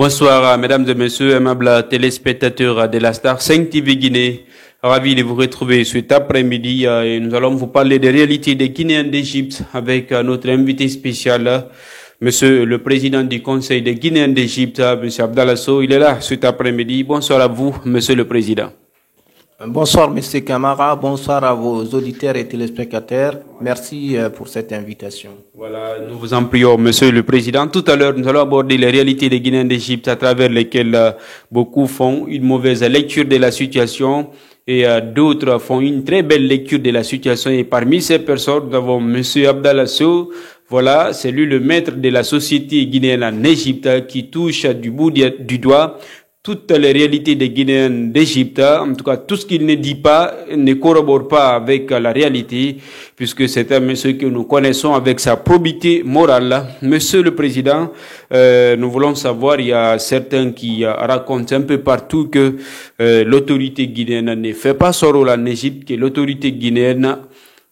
Bonsoir, mesdames et messieurs, aimables téléspectateurs de la Star 5 TV Guinée. Ravi de vous retrouver cet après-midi et nous allons vous parler des réalités des Guinéens d'Égypte avec notre invité spécial, monsieur le président du Conseil des Guinéens d'Égypte, monsieur Abdallah Sow. Il est là cet après-midi. Bonsoir à vous, monsieur le président. Bonsoir, monsieur Camara. Bonsoir à vos auditeurs et téléspectateurs. Merci pour cette invitation. Voilà, nous vous en prions, monsieur le président. Tout à l'heure, nous allons aborder les réalités des Guinéens d'Égypte à travers lesquelles beaucoup font une mauvaise lecture de la situation et d'autres font une très belle lecture de la situation. Et parmi ces personnes, nous avons monsieur Abdallah Sow. Voilà, c'est lui le maître de la société guinéenne en Égypte qui touche du bout du doigt toutes les réalités des Guinéens d'Égypte. En tout cas, tout ce qu'il ne dit pas ne corrobore pas avec la réalité, puisque c'est un monsieur que nous connaissons avec sa probité morale. Monsieur le Président, nous voulons savoir, il y a certains qui racontent un peu partout que l'autorité guinéenne ne fait pas son rôle en Égypte, que l'autorité guinéenne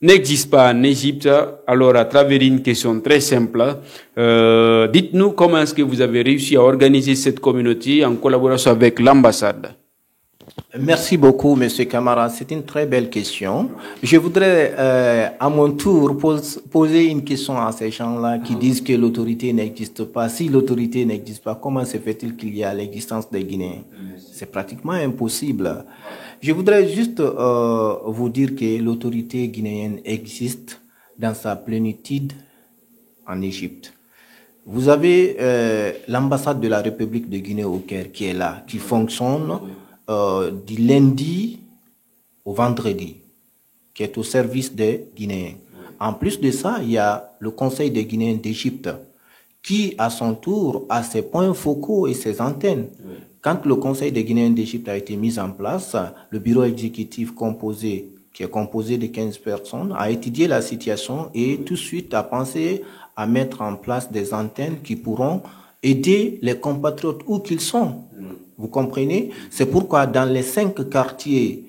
n'existe pas en Égypte. Alors, à travers une question très simple, dites-nous comment est-ce que vous avez réussi à organiser cette communauté en collaboration avec l'ambassade? Merci beaucoup, monsieur Camara. C'est une très belle question. Je voudrais à mon tour poser une question à ces gens-là qui disent que l'autorité n'existe pas. Si l'autorité n'existe pas, comment se fait-il qu'il y a l'existence des Guinéens? C'est pratiquement impossible. Je voudrais juste vous dire que l'autorité guinéenne existe dans sa plénitude en Égypte. Vous avez l'ambassade de la République de Guinée au Caire qui est là, qui fonctionne du lundi au vendredi, qui est au service des Guinéens. En plus de ça, il y a le Conseil des Guinéens d'Égypte qui, à son tour, a ses points focaux et ses antennes. Quand le Conseil des Guinéens d'Égypte a été mis en place, le bureau exécutif qui est composé de 15 personnes, a étudié la situation et tout de suite a pensé à mettre en place des antennes qui pourront aider les compatriotes où qu'ils sont. Vous comprenez? C'est pourquoi dans les 5 quartiers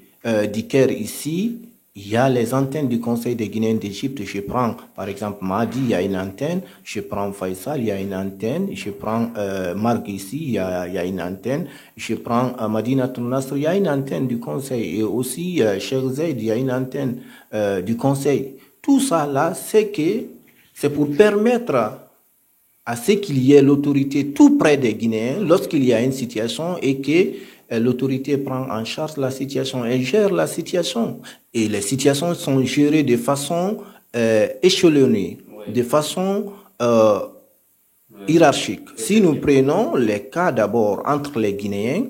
du Caire ici, il y a les antennes du Conseil des Guinéens d'Égypte. Je prends par exemple Mahdi, il y a une antenne. Je prends Faisal, il y a une antenne. Je prends Marg ici, il y a une antenne. Je prends Madinatul Nasr, il y a une antenne du Conseil. Et aussi Cheikh Zayed, il y a une antenne du Conseil. Tout ça là, c'est pour permettre à ce qu'il y ait l'autorité tout près des Guinéens lorsqu'il y a une situation et que l'autorité prend en charge la situation et gère la situation. Et les situations sont gérées de façon échelonnée, de façon hiérarchique. Si nous prenons les cas d'abord entre les Guinéens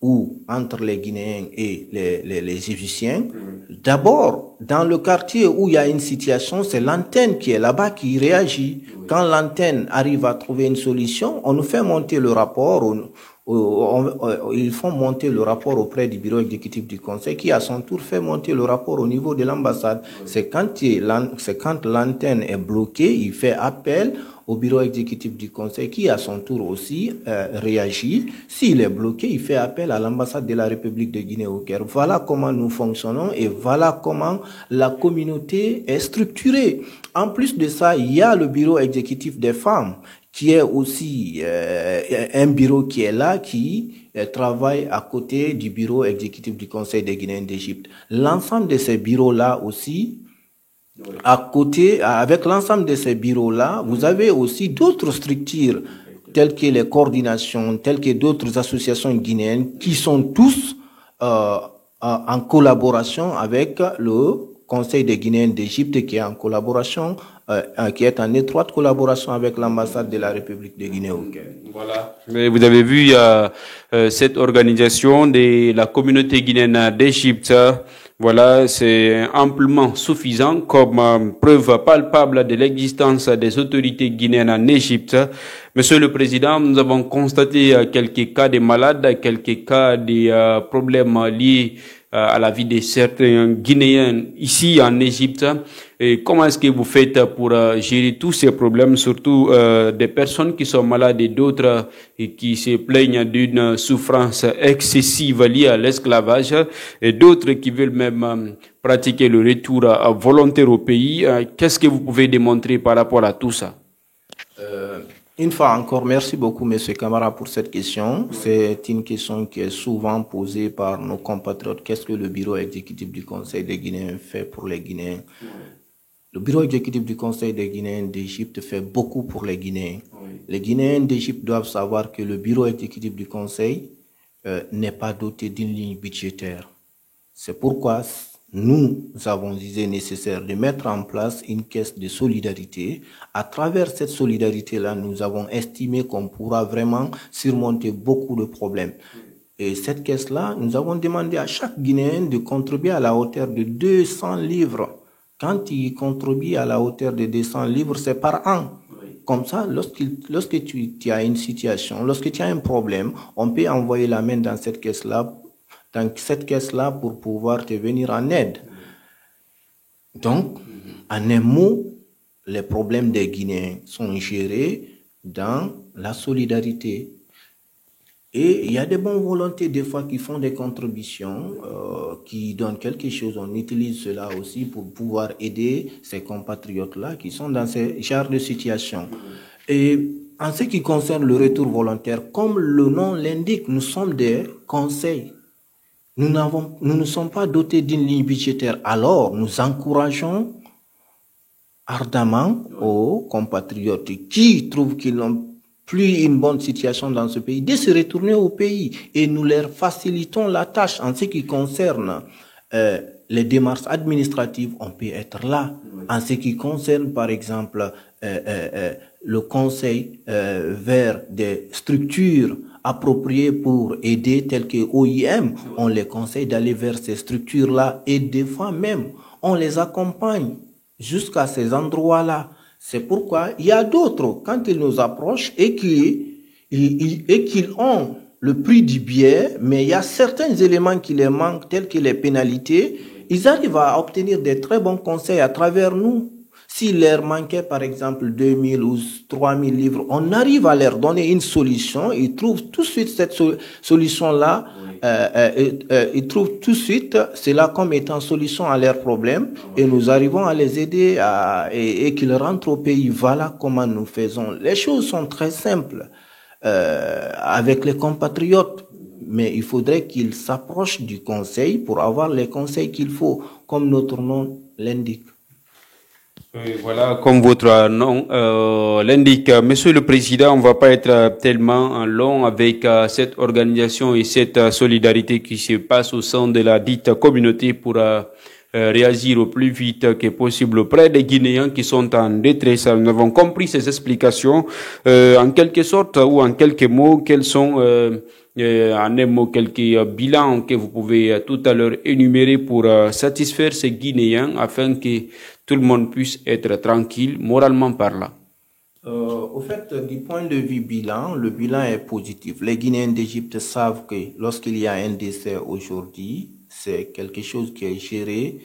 ou entre les Guinéens et les Égyptiens, d'abord, dans le quartier où il y a une situation, c'est l'antenne qui est là-bas qui réagit. Quand l'antenne arrive à trouver une solution, on nous fait monter le rapport, ils font monter le rapport auprès du bureau exécutif du Conseil qui, à son tour, fait monter le rapport au niveau de l'ambassade. C'est quand l'antenne est bloquée, il fait appel au bureau exécutif du Conseil qui, à son tour aussi, réagit. S'il est bloqué, il fait appel à l'ambassade de la République de Guinée au Caire. Voilà comment nous fonctionnons et voilà comment la communauté est structurée. En plus de ça, il y a le bureau exécutif des femmes qui est aussi un bureau qui est là, qui travaille à côté du bureau exécutif du Conseil des Guinéens d'Égypte. L'ensemble de ces bureaux-là aussi, à côté, avec l'ensemble de ces bureaux-là, vous avez aussi d'autres structures, telles que les coordinations, telles que d'autres associations guinéennes, qui sont tous en collaboration avec le Conseil des Guinéens d'Égypte, qui est en collaboration, qui est en étroite collaboration avec l'ambassade de la République de Guinée au Caire. Voilà. Mais vous avez vu cette organisation de la communauté guinéenne d'Égypte. Voilà, c'est amplement suffisant comme preuve palpable de l'existence des autorités guinéennes en Égypte. Monsieur le Président, nous avons constaté quelques cas de malades, quelques cas de problèmes liés à la vie de certains Guinéens ici en Égypte. Et comment est-ce que vous faites pour gérer tous ces problèmes, surtout des personnes qui sont malades et d'autres qui se plaignent d'une souffrance excessive liée à l'esclavage et d'autres qui veulent même pratiquer le retour volontaire au pays? Qu'est-ce que vous pouvez démontrer par rapport à tout ça? Une fois encore, merci beaucoup, Monsieur Camara, pour cette question. C'est une question qui est souvent posée par nos compatriotes. Qu'est-ce que le bureau exécutif du Conseil des Guinéens fait pour les Guinéens? Le bureau exécutif du Conseil des Guinéens d'Égypte fait beaucoup pour les Guinéens. Les Guinéens d'Égypte doivent savoir que le bureau exécutif du Conseil n'est pas doté d'une ligne budgétaire. C'est pourquoi nous avons jugé nécessaire de mettre en place une caisse de solidarité. À travers cette solidarité-là, nous avons estimé qu'on pourra vraiment surmonter beaucoup de problèmes. Et cette caisse-là, nous avons demandé à chaque Guinéen de contribuer à la hauteur de 200 livres. Quand il contribue à la hauteur de 200 livres, c'est par an. Comme ça, lorsque tu as une situation, lorsque tu as un problème, on peut envoyer la main dans cette caisse-là pour pouvoir te venir en aide. Donc, en un mot, les problèmes des Guinéens sont gérés dans la solidarité. Et il y a des bonnes volontés des fois qui font des contributions, qui donnent quelque chose. On utilise cela aussi pour pouvoir aider ces compatriotes-là qui sont dans ces genres de situations. Et en ce qui concerne le retour volontaire, comme le nom l'indique, nous sommes des conseils. Nous ne sommes pas dotés d'une ligne budgétaire. Alors, nous encourageons ardemment aux compatriotes qui trouvent qu'ils n'ont plus une bonne situation dans ce pays, de se retourner au pays. Et nous leur facilitons la tâche en ce qui concerne les démarches administratives. On peut être là. En ce qui concerne, par exemple, le conseil vers des structures appropriées pour aider, telles que OIM, on les conseille d'aller vers ces structures-là et des fois même, on les accompagne jusqu'à ces endroits-là. C'est pourquoi il y a d'autres, quand ils nous approchent et qu'ils ont le prix du billet, mais il y a certains éléments qui les manquent, tels que les pénalités, ils arrivent à obtenir des très bons conseils à travers nous. S'il leur manquait par exemple 2000 ou 3000 livres, on arrive à leur donner une solution. Ils trouvent tout de suite cette solution-là. Ils trouvent tout de suite cela comme étant solution à leurs problèmes. Et nous arrivons à les aider et qu'ils rentrent au pays. Voilà comment nous faisons. Les choses sont très simples avec les compatriotes. Mais il faudrait qu'ils s'approchent du conseil pour avoir les conseils qu'il faut, comme notre nom l'indique. Voilà, comme votre nom l'indique, Monsieur le Président, on ne va pas être tellement long avec cette organisation et cette solidarité qui se passe au sein de la dite communauté pour réagir au plus vite que possible auprès des Guinéens qui sont en détresse. Nous avons compris ces explications. En quelque sorte ou en quelques mots, quels sont en un mot quelques bilans que vous pouvez tout à l'heure énumérer pour satisfaire ces Guinéens afin que tout le monde puisse être tranquille, moralement parlant? Au fait, du point de vue bilan, le bilan est positif. Les Guinéens d'Égypte savent que lorsqu'il y a un décès aujourd'hui, c'est quelque chose qui est géré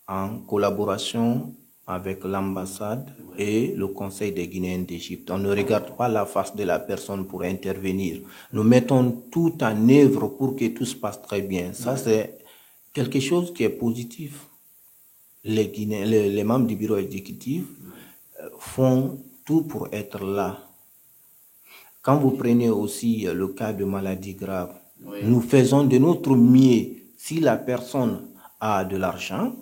en collaboration avec l'ambassade et le Conseil des Guinéens d'Égypte. On ne regarde pas la face de la personne pour intervenir. Nous mettons tout en œuvre pour que tout se passe très bien. Ça, c'est quelque chose qui est positif. Les Guinéens, les membres du bureau exécutif font tout pour être là. Quand vous prenez aussi le cas de maladie grave, nous faisons de notre mieux. Si la personne a de l'argent,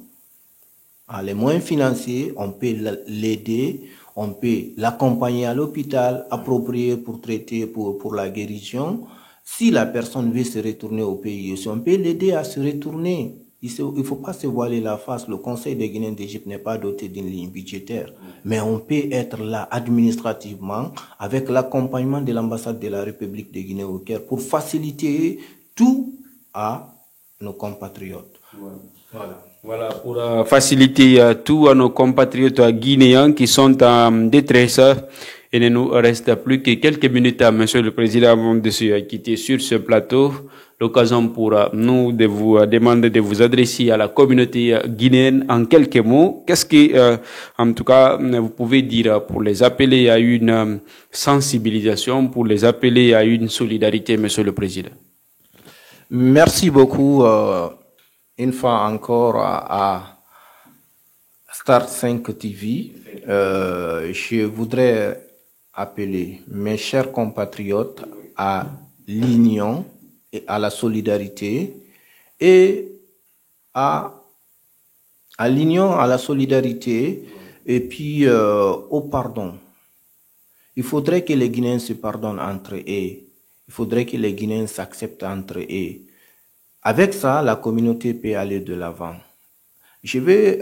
a les moyens financiers, on peut l'aider, on peut l'accompagner à l'hôpital approprié pour traiter pour la guérison. Si la personne veut se retourner au pays aussi, on peut l'aider à se retourner. Il ne faut pas se voiler la face. Le Conseil des Guinéens d'Égypte n'est pas doté d'une ligne budgétaire. Mais on peut être là administrativement avec l'accompagnement de l'ambassade de la République de Guinée au Caire pour faciliter tout à nos compatriotes. Voilà, pour faciliter tout à nos compatriotes guinéens qui sont en détresse. Il ne nous reste plus que quelques minutes, Monsieur le Président, avant de se quitter sur ce plateau. L'occasion pour nous de vous demander de vous adresser à la communauté guinéenne en quelques mots. Qu'est-ce que, en tout cas, vous pouvez dire pour les appeler à une sensibilisation, pour les appeler à une solidarité, Monsieur le Président? Merci beaucoup, une fois encore, à Star 5 TV. Je voudrais appeler mes chers compatriotes à l'union et à la solidarité et à l'union, à la solidarité et puis au pardon. Il faudrait que les Guinéens se pardonnent entre eux. Il faudrait que les Guinéens s'acceptent entre eux. Avec ça, la communauté peut aller de l'avant. Je vais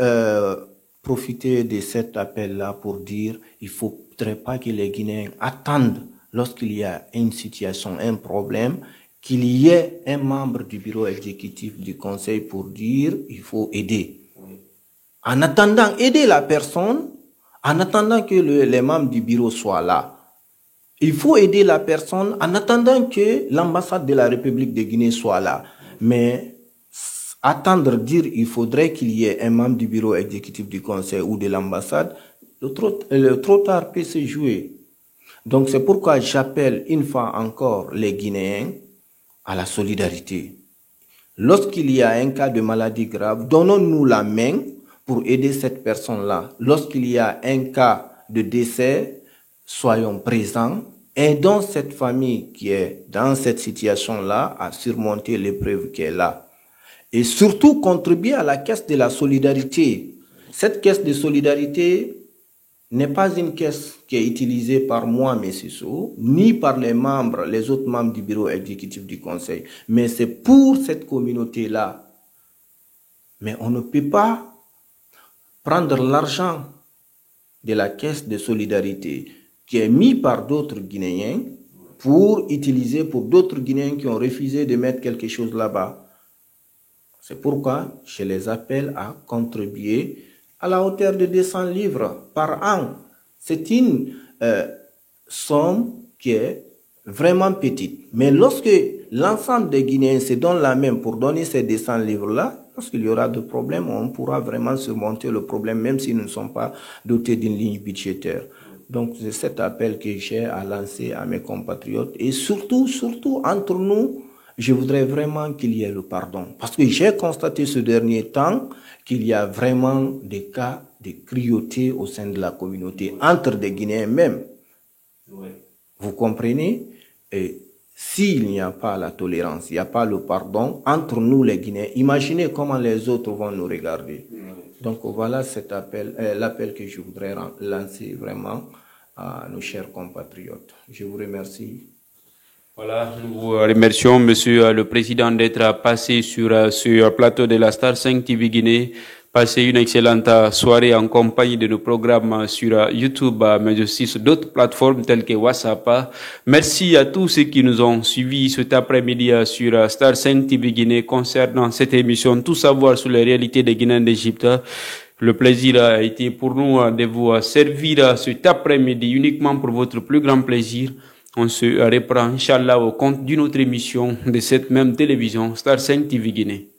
profiter de cet appel-là pour dire il ne faudrait pas que les Guinéens attendent lorsqu'il y a une situation, un problème, qu'il y ait un membre du bureau exécutif du conseil pour dire il faut aider. En attendant, aider la personne, en attendant que les membres du bureau soient là. Il faut aider la personne en attendant que l'ambassade de la République de Guinée soit là. Mais attendre dire il faudrait qu'il y ait un membre du bureau exécutif du conseil ou de l'ambassade, le trop tard peut se jouer. Donc c'est pourquoi j'appelle une fois encore les Guinéens à la solidarité. Lorsqu'il y a un cas de maladie grave, donnons-nous la main pour aider cette personne-là. Lorsqu'il y a un cas de décès, soyons présents. Aidons cette famille qui est dans cette situation-là à surmonter l'épreuve qui est là. Et surtout, contribuer à la caisse de la solidarité. Cette caisse de solidarité n'est pas une caisse qui est utilisée par moi, M. Sow, ni par les autres membres du bureau exécutif du conseil, mais c'est pour cette communauté-là. Mais on ne peut pas prendre l'argent de la caisse de solidarité qui est mis par d'autres Guinéens pour utiliser pour d'autres Guinéens qui ont refusé de mettre quelque chose là-bas. C'est pourquoi je les appelle à contribuer à la hauteur de 200 livres par an. C'est une somme qui est vraiment petite. Mais lorsque l'ensemble des Guinéens se donnent la main pour donner ces 200 livres-là, lorsqu'il y aura des problèmes, on pourra vraiment surmonter le problème, même si nous ne sommes pas dotés d'une ligne budgétaire. Donc, c'est cet appel que j'ai à lancer à mes compatriotes. Et surtout, entre nous, je voudrais vraiment qu'il y ait le pardon. Parce que j'ai constaté ce dernier temps qu'il y a vraiment des cas de cruauté au sein de la communauté, entre des Guinéens même. Oui. Vous comprenez? Et s'il n'y a pas la tolérance, il n'y a pas le pardon, entre nous les Guinéens, imaginez comment les autres vont nous regarder. Oui. Donc voilà cet appel, l'appel que je voudrais lancer vraiment à nos chers compatriotes. Je vous remercie. Voilà, nous vous remercions, Monsieur le Président, d'être passé sur ce plateau de la Star 5 TV Guinée. Passez une excellente soirée en compagnie de nos programmes sur YouTube, mais aussi sur d'autres plateformes telles que WhatsApp. Merci à tous ceux qui nous ont suivis cet après-midi sur Star 5 TV Guinée concernant cette émission Tout savoir sur les réalités des Guinéens d'Égypte. Le plaisir a été pour nous de vous servir cet après-midi uniquement pour votre plus grand plaisir. On se reprend, Inch'Allah, au compte d'une autre émission de cette même télévision, Star 5 TV Guinée.